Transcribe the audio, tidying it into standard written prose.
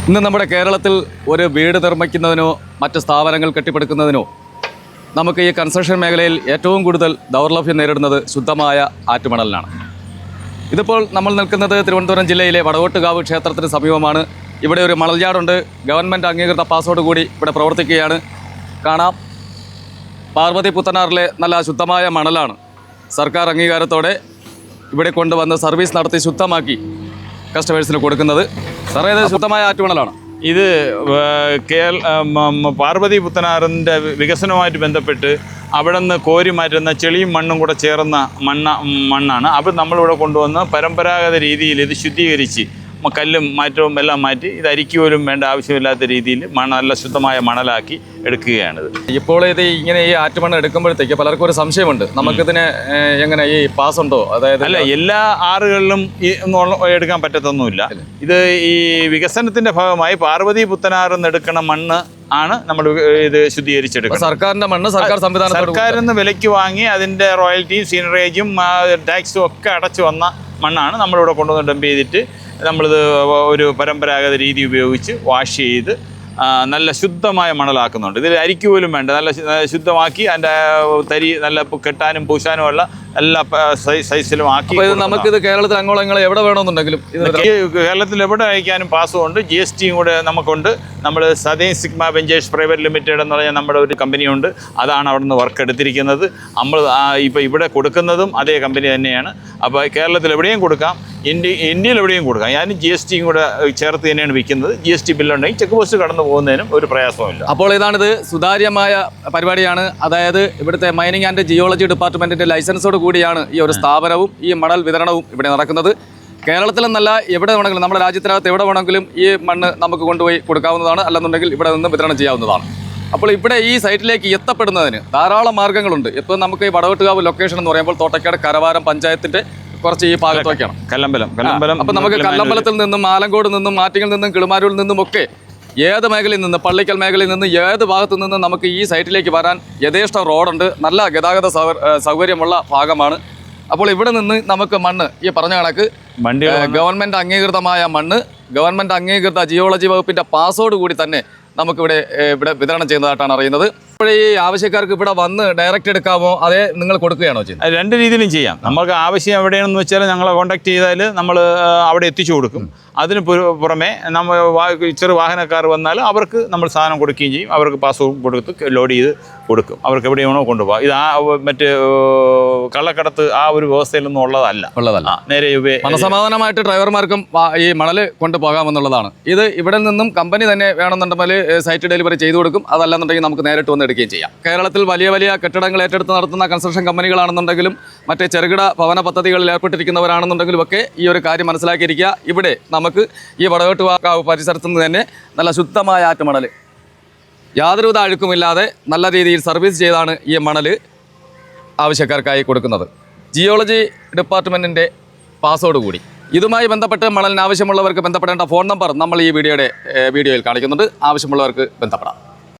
ഇന്ന് നമ്മുടെ കേരളത്തിൽ ഒരു വീട് നിർമ്മിക്കുന്നതിനോ മറ്റ് സ്ഥാപനങ്ങൾ കെട്ടിപ്പടുക്കുന്നതിനോ നമുക്ക് ഈ കൺസ്ട്രക്ഷൻ മേഖലയിൽ ഏറ്റവും കൂടുതൽ ദൗർലഭ്യം നേരിടുന്നത് ശുദ്ധമായ ആറ്റുമണലിനാണ്. ഇതിപ്പോൾ നമ്മൾ നിൽക്കുന്നത് തിരുവനന്തപുരം ജില്ലയിലെ വടകോട്ടുകാവ് ക്ഷേത്രത്തിന് സമീപമാണ്. ഇവിടെ ഒരു മണൽയാർഡുണ്ട്. ഗവൺമെൻറ് അംഗീകൃത പാസ്സോട് കൂടി ഇവിടെ പ്രവർത്തിക്കുകയാണ്. കാണാം, പാർവതി പുത്തനാറിലെ നല്ല ശുദ്ധമായ മണലാണ് സർക്കാർ അംഗീകാരത്തോടെ ഇവിടെ കൊണ്ടുവന്ന് സർവീസ് നടത്തി ശുദ്ധമാക്കി കസ്റ്റമേഴ്സിന് കൊടുക്കുന്നത്. സാറേ, ഇത് ശുദ്ധമായ ആറ്റുമണലാണ്. ഇത് പാർവതി പുത്തനാറിൻ്റെ വികസനവുമായിട്ട് ബന്ധപ്പെട്ട് അവിടെ നിന്ന് കോരി മാറ്റുന്ന ചെളിയും മണ്ണും കൂടെ ചേർന്ന മണ്ണാണ്. അപ്പോൾ നമ്മളിവിടെ കൊണ്ടുവന്ന് പരമ്പരാഗത രീതിയിൽ ഇത് ശുദ്ധീകരിച്ച് കല്ലും മാറ്റവും എല്ലാം മാറ്റി ഇത് അരിക്ക് പോലും വേണ്ട ആവശ്യമില്ലാത്ത രീതിയിൽ നല്ല ശുദ്ധമായ മണലാക്കി എടുക്കുകയാണിത്. ഇപ്പോൾ ഇത് ഇങ്ങനെ ഈ ആറ്റുമണ്ണ് എടുക്കുമ്പോഴത്തേക്ക് പലർക്കും ഒരു സംശയമുണ്ട്, നമുക്കിതിന് എങ്ങനെ ഈ പാസ് ഉണ്ടോ? അതായത് അല്ല, എല്ലാ ആറുകളിലും എടുക്കാൻ പറ്റത്തൊന്നുമില്ല. ഇത് ഈ വികസനത്തിന്റെ ഭാഗമായി പാർവതി പുത്തനാറിൽ നിന്ന് എടുക്കണ മണ്ണ് ആണ് നമ്മൾ ഇത് ശുദ്ധീകരിച്ചെടുക്കുന്നത്. സർക്കാരിന്റെ മണ്ണ് സർക്കാരിൽ നിന്ന് വിലയ്ക്ക് വാങ്ങി അതിന്റെ റോയൽറ്റിയും സീനറേജും ടാക്സും ഒക്കെ അടച്ചു വന്ന മണ്ണാണ് നമ്മളിവിടെ കൊണ്ടുവന്ന് ഡംപ് ചെയ്തിട്ട് നമ്മളിത് ഒരു പരമ്പരാഗത രീതി ഉപയോഗിച്ച് വാഷ് ചെയ്ത് നല്ല ശുദ്ധമായ മണലാക്കുന്നുണ്ട്. ഇതിൽ അരിക്ക് പോലും വേണ്ട, നല്ല ശുദ്ധമാക്കി അതിൻ്റെ തരി നല്ല കെട്ടാനും പൂശാനും ഉള്ള എല്ലാ സൈസിലും ആക്കി. നമുക്കിത് കേരളത്തിൽ അങ്ങോളങ്ങൾ എവിടെ വേണമെന്നുണ്ടെങ്കിലും കേരളത്തിൽ എവിടെ അയക്കാനും പാസ്സുമുണ്ട്. GST കൂടെ നമുക്കുണ്ട്. നമ്മൾ southern sigma ventures private limited എന്ന് പറഞ്ഞാൽ നമ്മുടെ ഒരു കമ്പനിയുണ്ട്. അതാണ് അവിടെ നിന്ന് വർക്ക് എടുത്തിരിക്കുന്നത്. നമ്മൾ ഇപ്പോൾ ഇവിടെ കൊടുക്കുന്നതും അതേ കമ്പനി തന്നെയാണ്. അപ്പോൾ കേരളത്തിൽ എവിടെയും കൊടുക്കാം, ഇന്ത്യയിൽ എവിടെയും കൊടുക്കാം. ഞാൻ GST കൂടെ ചേർത്ത് തന്നെയാണ് വിൽക്കുന്നത്. GST ബില്ലുണ്ടെങ്കിൽ ചെക്ക് പോസ്റ്റ് കടന്നു പോകുന്നതിനും ഒരു പ്രയാസമില്ല. അപ്പോൾ ഇതാണിത് സുതാര്യമായ പരിപാടിയാണ്. അതായത് ഇവിടുത്തെ മൈനിങ് ആൻഡ് ജിയോളജി ഡിപ്പാർട്ട്മെൻറ്റിൻ്റെ ലൈസൻസോട് കൂടിയാണ് ഈ ഒരു സ്ഥാപനവും ഈ മണൽ വിതരണവും ഇവിടെ നടക്കുന്നത്. കേരളത്തിലെന്നല്ല എവിടെ വേണമെങ്കിലും, നമ്മുടെ രാജ്യത്തിനകത്ത് എവിടെ വേണമെങ്കിലും ഈ മണ്ണ് നമുക്ക് കൊണ്ടുപോയി കൊടുക്കാവുന്നതാണ്, അല്ലെന്നുണ്ടെങ്കിൽ ഇവിടെ നിന്ന് വിതരണം ചെയ്യാവുന്നതാണ്. അപ്പോൾ ഇവിടെ ഈ സൈറ്റിലേക്ക് എത്തപ്പെടുന്നതിന് ധാരാളം മാർഗ്ഗങ്ങളുണ്ട്. ഇപ്പോൾ നമുക്ക് ഈ വടകോട്ടുകാവ് ലൊക്കേഷൻ എന്ന് പറയുമ്പോൾ തോട്ടക്കാട് കരവാരം പഞ്ചായത്തിൻ്റെ കുറച്ച് ഈ ഭാഗത്തൊക്കെയാണ്. കല്ലമ്പലം. അപ്പോൾ നമുക്ക് കല്ലമ്പലത്തിൽ നിന്നും ആലങ്കോട് നിന്നും ആറ്റിങ്ങിൽ നിന്നും കിളിമാരൂരിൽ നിന്നുമൊക്കെ ഏത് മേഖലയിൽ നിന്ന്, പള്ളിക്കൽ മേഖലയിൽ നിന്ന് ഏത് ഭാഗത്തു നിന്നും നമുക്ക് ഈ സൈറ്റിലേക്ക് വരാൻ യഥേഷ്ട റോഡുണ്ട്. നല്ല ഗതാഗത സൗകര്യമുള്ള ഭാഗമാണ്. അപ്പോൾ ഇവിടെ നിന്ന് നമുക്ക് മണ്ണ് ഈ പറഞ്ഞ കണക്ക് ഗവൺമെൻറ് അംഗീകൃതമായ മണ്ണ് ഗവൺമെൻറ് അംഗീകൃത ജിയോളജി വകുപ്പിൻ്റെ പാസ്സോട് കൂടി തന്നെ നമുക്കിവിടെ വിതരണം ചെയ്യുന്നതായിട്ടാണ് അറിയുന്നത്. ഇപ്പോൾ ഈ ആവശ്യക്കാർക്ക് ഇവിടെ വന്ന് ഡയറക്റ്റ് എടുക്കാമോ, അതേ നിങ്ങൾ കൊടുക്കുകയാണോ ചെയ്യുന്നത്? രണ്ട് രീതിയിലും ചെയ്യാം. നമുക്ക് ആവശ്യം എവിടെയാണെന്ന് വെച്ചാൽ ഞങ്ങളെ കോൺടാക്ട് ചെയ്താൽ നമ്മൾ അവിടെ എത്തിച്ചു കൊടുക്കും. അതിന് പുറമെ നമ്മൾ ചെറു വാഹനക്കാർ വന്നാൽ അവർക്ക് നമ്മൾ സാധനം കൊടുക്കുകയും ചെയ്യും. അവർക്ക് പാസ്സും കൊടുത്ത് ലോഡ് ചെയ്ത് കൊടുക്കും. അവർക്ക് എവിടെയാണോ കൊണ്ടുപോകാം. ഇത് മറ്റ് കള്ളക്കടത്ത് ആ ഒരു വ്യവസ്ഥയിലൊന്നും ഉള്ളതല്ല. നേരെ മനസമാധാനമായിട്ട് ഡ്രൈവർമാർക്കും ഈ മണൽ കൊണ്ടുപോകാമെന്നുള്ളതാണ്. ഇത് ഇവിടെ നിന്നും കമ്പനി തന്നെ വേണമെന്നുണ്ടെങ്കിൽ സൈറ്റ് ഡെലിവറി ചെയ്തു കൊടുക്കും. അതല്ലെന്നുണ്ടെങ്കിൽ നമുക്ക് നേരിട്ട് വന്ന് എടുക്കുകയും ചെയ്യാം. കേരളത്തിൽ വലിയ വലിയ കെട്ടിടങ്ങൾ ഏറ്റെടുത്ത് നടത്തുന്ന കൺസ്ട്രക്ഷൻ കമ്പനികളാണെന്നുണ്ടെങ്കിലും മറ്റേ ചെറുകിട ഭവന പദ്ധതികളിൽ ഏർപ്പെട്ടിരിക്കുന്നവരാണെന്നുണ്ടെങ്കിലും ഒക്കെ ഈ ഒരു കാര്യം മനസ്സിലാക്കിയിരിക്കുക. ഇവിടെ നമുക്ക് ഈ വടകോട്ടുകാവ് പരിസരത്തു നിന്ന് തന്നെ നല്ല ശുദ്ധമായ ആറ്റുമണൽ യാതൊരുവിധ അഴുക്കുമില്ലാതെ നല്ല രീതിയിൽ സർവീസ് ചെയ്താണ് ഈ മണൽ ആവശ്യക്കാർക്കായി കൊടുക്കുന്നത്. ജിയോളജി ഡിപ്പാർട്ട്മെൻറ്റിൻ്റെ പാസ്സോട് കൂടി. ഇതുമായി ബന്ധപ്പെട്ട് മണലിന് ആവശ്യമുള്ളവർക്ക് ബന്ധപ്പെടേണ്ട ഫോൺ നമ്പർ നമ്മൾ ഈ വീഡിയോയിൽ കാണിക്കുന്നുണ്ട്. ആവശ്യമുള്ളവർക്ക് ബന്ധപ്പെടാം.